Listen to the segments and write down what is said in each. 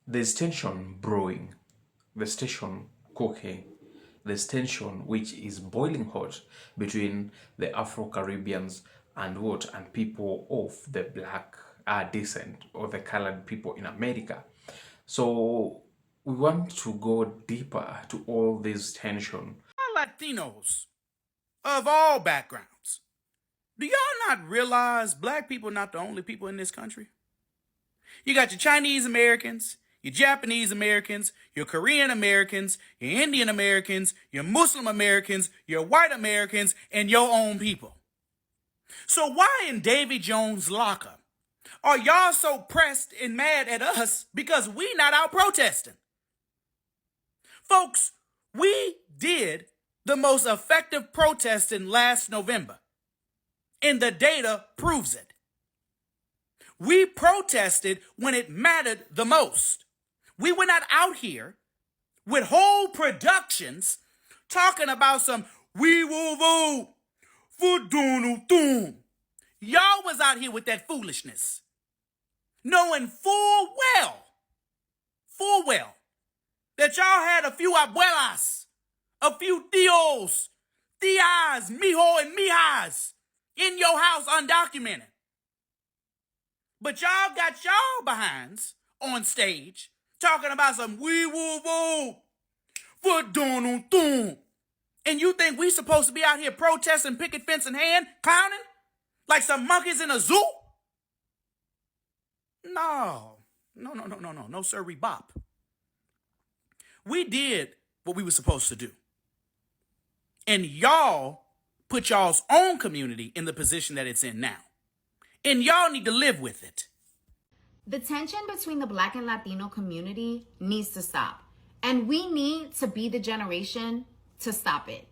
There's tension brewing, there's tension cooking, there's tension which is boiling hot between the Afro-Caribbeans and people of the black descent or the colored people in America. So we want to go deeper to all this tension. Latinos of all backgrounds. Do y'all not realize black people are not the only people in this country? You got your Chinese Americans, your Japanese Americans, your Korean Americans, your Indian Americans, your Muslim Americans, your white Americans, and your own people. So why in Davy Jones' locker are y'all so pressed and mad at us because we not out protesting? Folks, we did the most effective protesting last November, and the data proves it. We protested when it mattered the most. We were not out here with whole productions talking about some "we will vote for Donald Trump." Y'all was out here with that foolishness, knowing full well, that y'all had a few abuelas, a few tios, tias, mijo, and mijas in your house undocumented. But y'all got y'all behinds on stage talking about some "we will vote for Donald Trump." And you think we supposed to be out here protesting, picket fence in hand, clowning like some monkeys in a zoo? No, sir, bop. We did what we were supposed to do. And y'all put y'all's own community in the position that it's in now. And y'all need to live with it. The tension between the Black and Latino community needs to stop. And we need to be the generation to stop it.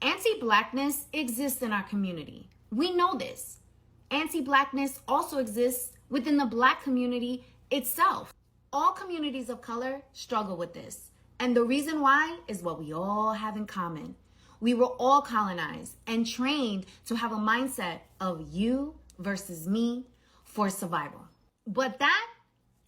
Anti-Blackness exists in our community. We know this. Anti-Blackness also exists within the Black community itself. All communities of color struggle with this. And the reason why is what we all have in common. We were all colonized and trained to have a mindset of you versus me for survival. But that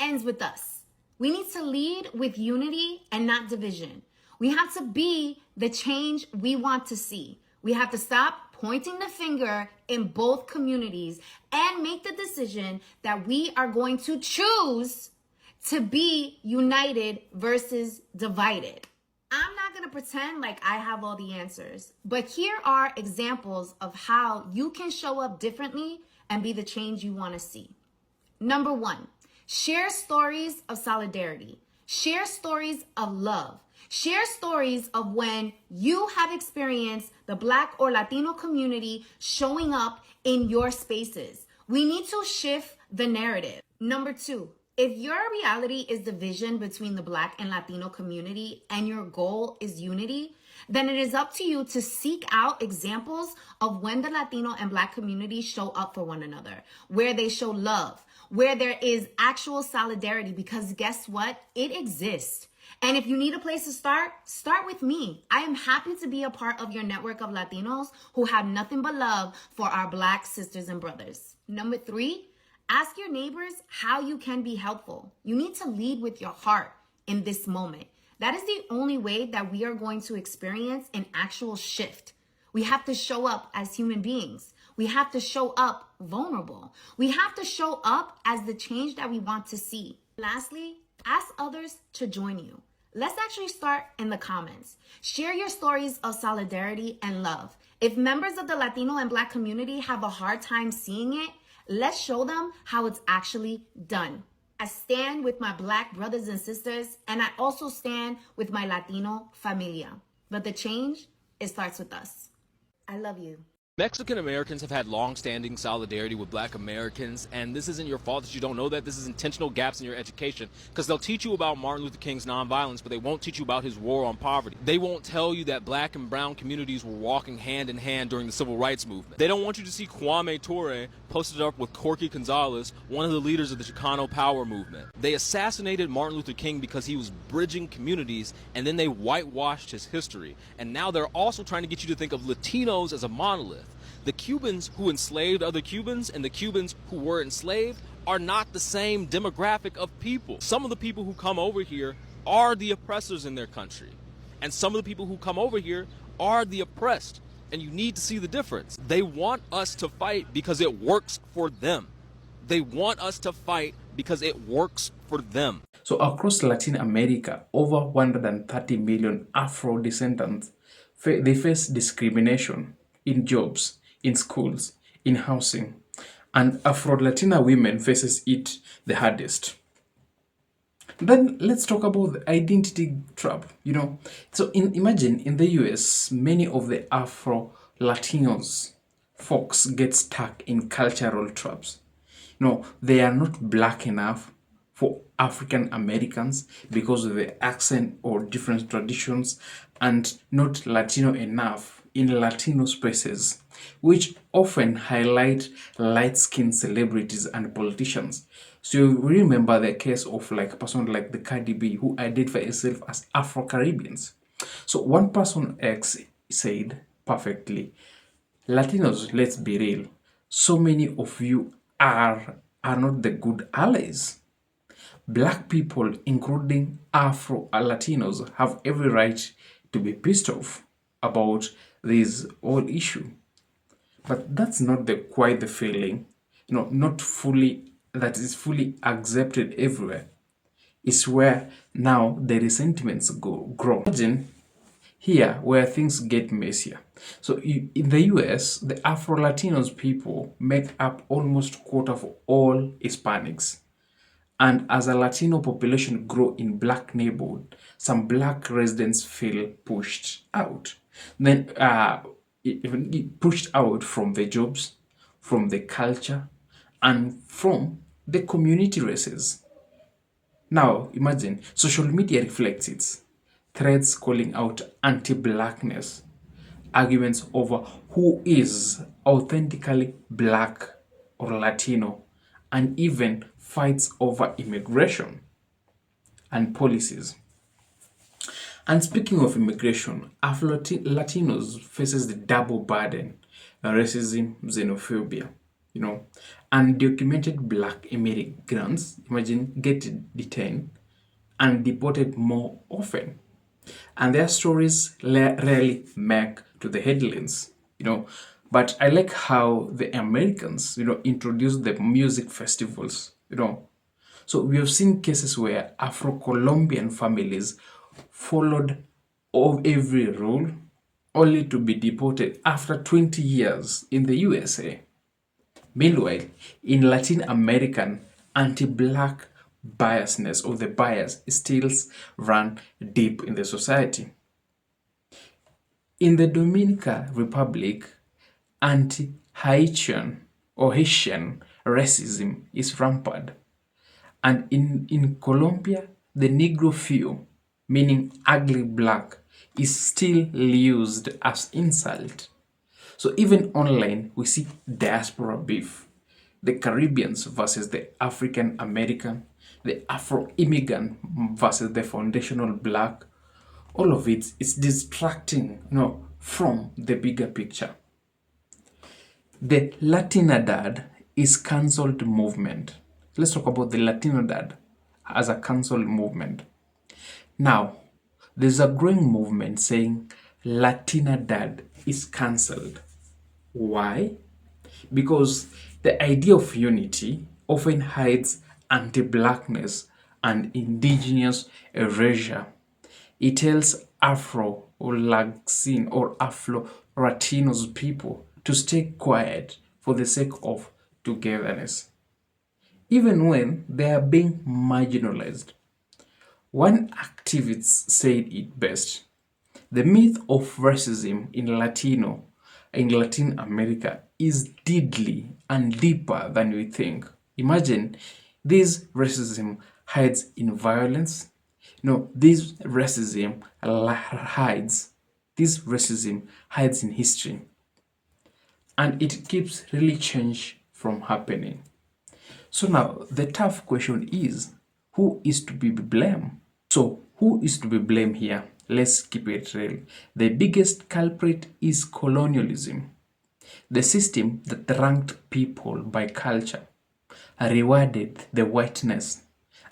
ends with us. We need to lead with unity and not division. We have to be the change we want to see. We have to stop pointing the finger in both communities and make the decision that we are going to choose to be united versus divided. I'm not going to pretend like I have all the answers, but here are examples of how you can show up differently and be the change you want to see. Number 1, share stories of solidarity. Share stories of love. Share stories of when you have experienced the Black or Latino community showing up in your spaces. We need to shift the narrative. Number 2, if your reality is division between the Black and Latino community and your goal is unity, then it is up to you to seek out examples of when the Latino and Black communities show up for one another, where they show love, where there is actual solidarity, because guess what? It exists. And if you need a place to start with me. I am happy to be a part of your network of Latinos who have nothing but love for our Black sisters and brothers. Number 3, ask your neighbors how you can be helpful. You need to lead with your heart in this moment. That is the only way that we are going to experience an actual shift. We have to show up as human beings. We have to show up vulnerable. We have to show up as the change that we want to see. Lastly, ask others to join you. Let's actually start in the comments. Share your stories of solidarity and love. If members of the Latino and Black community have a hard time seeing it, let's show them how it's actually done. I stand with my Black brothers and sisters, and I also stand with my Latino familia. But the change, it starts with us. I love you. Mexican Americans have had long-standing solidarity with Black Americans, and this isn't your fault that you don't know that. This is intentional gaps in your education, because they'll teach you about Martin Luther King's nonviolence, but they won't teach you about his war on poverty. They won't tell you that Black and brown communities were walking hand in hand during the civil rights movement. They don't want you to see Kwame Ture posted up with Corky Gonzalez, one of the leaders of the Chicano Power movement. They assassinated Martin Luther King because he was bridging communities, and then they whitewashed his history. And now they're also trying to get you to think of Latinos as a monolith. The Cubans who enslaved other Cubans and the Cubans who were enslaved are not the same demographic of people. Some of the people who come over here are the oppressors in their country. And some of the people who come over here are the oppressed. And you need to see the difference. They want us to fight because it works for them. They want us to fight because it works for them. So across Latin America, over 130 million Afro descendants, they face discrimination in jobs, in schools, in housing, and Afro-Latina women faces it the hardest. Then let's talk about the identity trap. So imagine in the US, many of the Afro-Latinos folks get stuck in cultural traps. They are not black enough for African Americans because of the accent or different traditions, and not Latino enough in Latino spaces, which often highlight light-skinned celebrities and politicians. So you remember the case of like a person like the Cardi B who identified herself as Afro-Caribbeans. So one person X said perfectly, Latinos, let's be real, so many of you are not the good allies. Black people, including Afro-Latinos, have every right to be pissed off about this whole issue. But that's not quite the feeling, not fully, that is fully accepted everywhere. It's where now the resentments grow. Imagine here where things get messier. So in the US, the Afro-Latinos people make up almost quarter of all Hispanics. And as a Latino population grow in black neighborhood, some black residents feel pushed out. Then even pushed out from the jobs, from the culture, and from the community races. Now imagine social media reflects it. Threads calling out anti-blackness, arguments over who is authentically black or Latino, and even fights over immigration and policies. And speaking of immigration, Afro-Latinos faces the double burden, racism, xenophobia, undocumented black immigrants, imagine, get detained and deported more often. And their stories rarely make to the headlines. But I like how the Americans, introduce the music festivals. So we have seen cases where Afro-Colombian families followed every rule only to be deported after 20 years in the USA. Meanwhile, in Latin American, anti-black biasness or the bias still run deep in the society. In the Dominican Republic, anti-Haitian or Haitian racism is rampant. And in Colombia, the Negro few, meaning ugly black, is still used as insult. So even online, we see diaspora beef. The Caribbeans versus the African American, the Afro-immigrant versus the foundational black. All of it is distracting, from the bigger picture. The Latinidad is cancelled movement. Let's talk about the Latinidad as a cancelled movement. Now, there's a growing movement saying Latinidad is cancelled. Why? Because the idea of unity often hides anti-blackness and indigenous erasure. It tells Afro-Latin or Afro-Latinos people to stay quiet for the sake of togetherness, even when they are being marginalized. One activist said it best: the myth of racism in Latin America is deadly and deeper than we think. Imagine this racism hides in violence. No, this racism hides in history. And it keeps really change from happening. So now the tough question is, who is to be blamed? So who is to be blamed here? Let's keep it real. The biggest culprit is colonialism, the system that ranked people by culture. rewarded the whiteness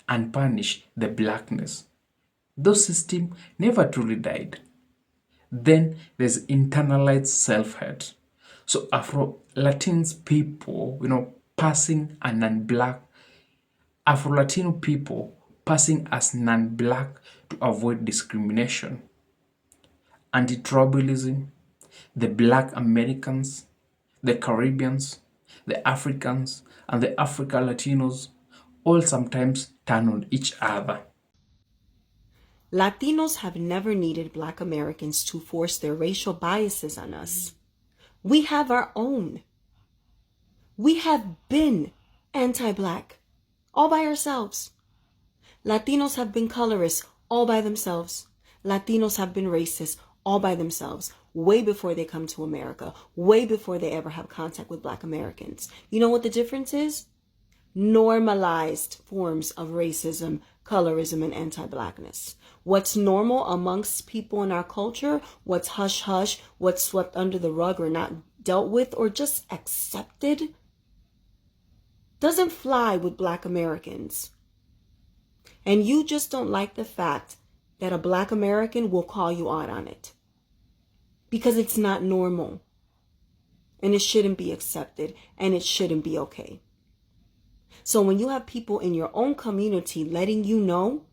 and punished the blackness. Those systems never truly died. Then there's internalized self-hate. So Afro-Latinx people, passing a non-black, Afro-Latino people passing as non-black to avoid discrimination. Anti-tribalism, the Black Americans, the Caribbeans, the Africans, and the Afro-Latinos all sometimes turn on each other. Latinos have never needed Black Americans to force their racial biases on us. We have our own. We have been anti-Black all by ourselves. Latinos have been colorists all by themselves. Latinos have been racist all by themselves, way before they come to America, way before they ever have contact with Black Americans. You know what the difference is? Normalized forms of racism, colorism, and anti-Blackness. What's normal amongst people in our culture, what's hush-hush, what's swept under the rug or not dealt with or just accepted, doesn't fly with Black Americans. And you just don't like the fact that a Black American will call you out on it. Because it's not normal. And it shouldn't be accepted. And it shouldn't be okay. So when you have people in your own community letting you know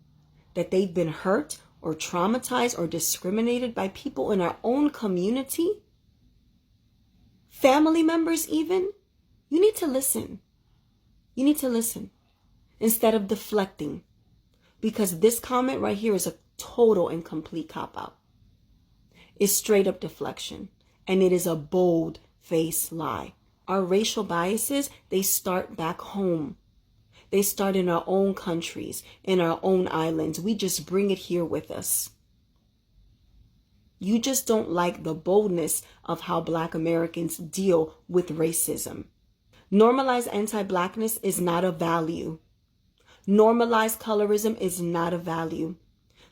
that they've been hurt or traumatized or discriminated by people in our own community, family members even, you need to listen. You need to listen instead of deflecting. Because this comment right here is a total and complete cop-out. It's straight up deflection. And it is a bold-faced lie. Our racial biases, they start back home. They start in our own countries, in our own islands. We just bring it here with us. You just don't like the boldness of how Black Americans deal with racism. Normalized anti-Blackness is not a value. Normalized colorism is not a value.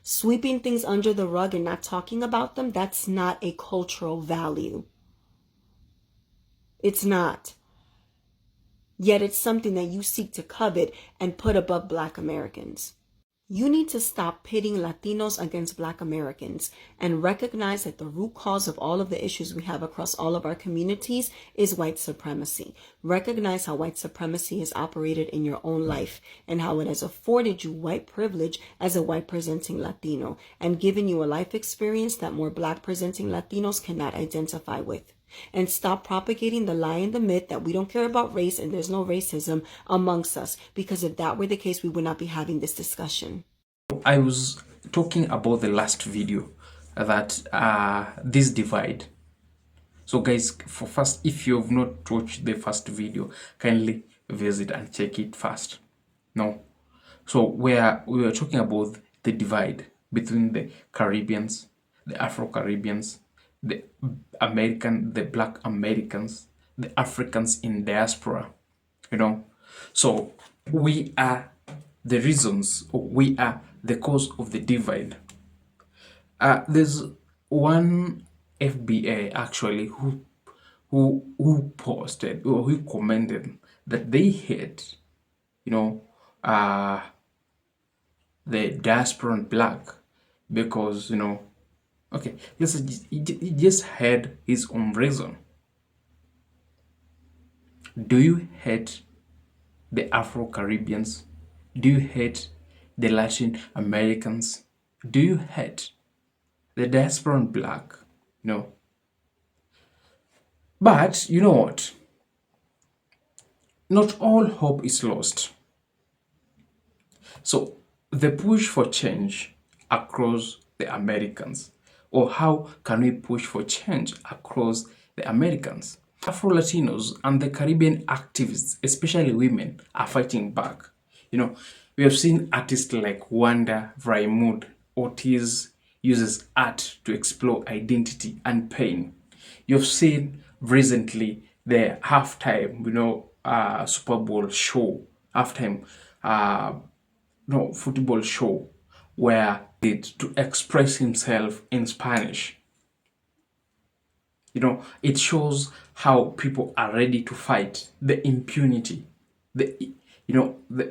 Sweeping things under the rug and not talking about them, that's not a cultural value. It's not. Yet it's something that you seek to covet and put above Black Americans. You need to stop pitting Latinos against Black Americans and recognize that the root cause of all of the issues we have across all of our communities is white supremacy. Recognize how white supremacy has operated in your own life and how it has afforded you white privilege as a white presenting Latino and given you a life experience that more Black presenting Latinos cannot identify with. And stop propagating the lie and the myth that we don't care about race and there's no racism amongst us. Because if that were the case, we would not be having this discussion. I was talking about the last video that this divide. So guys, for first, if you have not watched the first video, kindly visit and check it first. No. So we were talking about the divide between the Caribbeans, the Afro-Caribbeans, the Black Americans, the Africans in diaspora, So we are the reasons, or we are the cause of the divide. There's one FBA actually who posted or who commented that they hate, the diaspora and Black because, okay, he just had his own reason. Do you hate the Afro-Caribbeans? Do you hate the Latin Americans? Do you hate the diaspora and Black? No. But you know what? Not all hope is lost. So the push for change across the Americans, or how can we push for change across the Americans? Afro-Latinos and the Caribbean activists, especially women, are fighting back. We have seen artists like Wanda Raimund Ortiz uses art to explore identity and pain. You've seen recently the halftime, Super Bowl show, halftime, football show, where to express himself in Spanish. It shows how people are ready to fight the impunity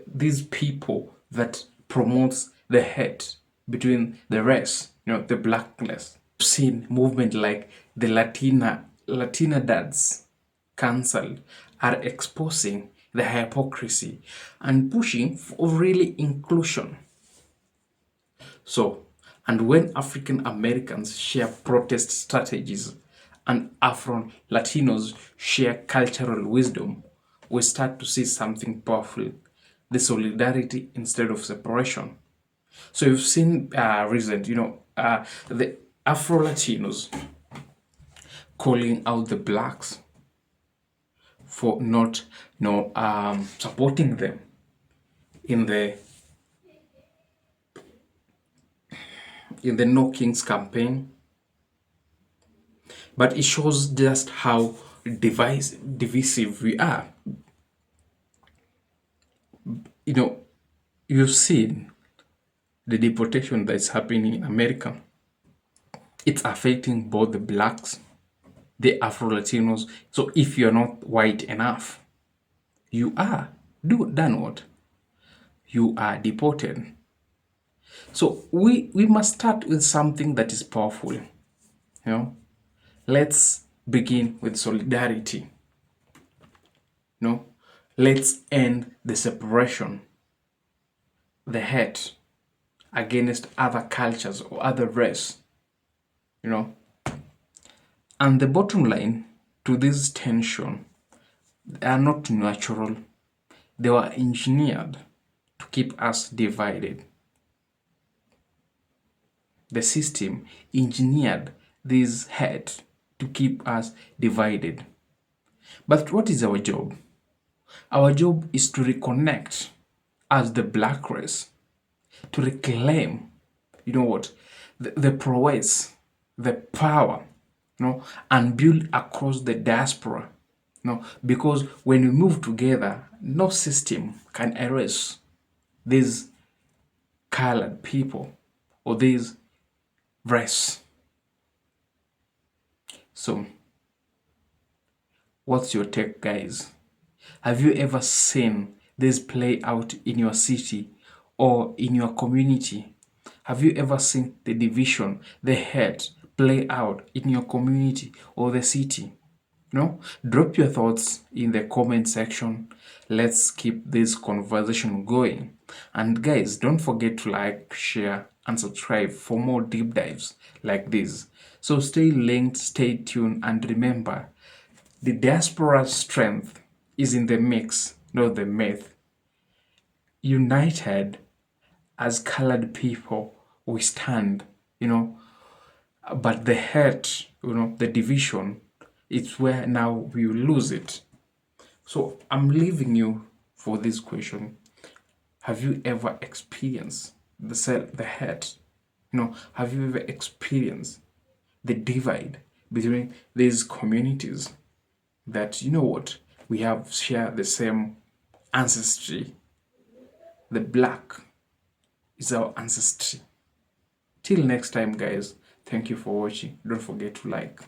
these people that promotes the hate between the race, the blackness. We've seen movement like the Latina dads cancelled are exposing the hypocrisy and pushing for really inclusion. So, and when African Americans share protest strategies and Afro-Latinos share cultural wisdom, we start to see something powerful, the solidarity instead of separation. So you've seen the Afro-Latinos calling out the blacks for not supporting them in the No Kings campaign. But it shows just how divisive we are. You've seen the deportation that's happening in America. It's affecting both the blacks, the Afro-Latinos. So if you're not white enough, you are done what? You are deported. So we must start with something that is powerful. Let's begin with solidarity. Let's end the separation, the hate against other cultures or other race. And the bottom line to this tension, they are not natural. They were engineered to keep us divided. The system engineered this hate to keep us divided. But what is our job? Our job is to reconnect as the black race, to reclaim, the prowess, the power, and build across the diaspora. Because when we move together, no system can erase these colored people or these race. So, what's your take, guys? Have you ever seen this play out in your city or in your community? Have you ever seen the division, the hate play out in your community or the city? Drop your thoughts in the comment section. Let's keep this conversation going. And guys, don't forget to like, share, and subscribe for more deep dives like this. So stay linked, stay tuned, and remember, the diaspora's strength is in the mix, not the myth. United as colored people, we stand, but the hate, the division, it's where now we lose it. So I'm leaving you for this question. Have you ever experienced the hate? Have you ever experienced the divide between these communities that, we have shared the same ancestry? The black is our ancestry. Till next time, guys, thank you for watching. Don't forget to like.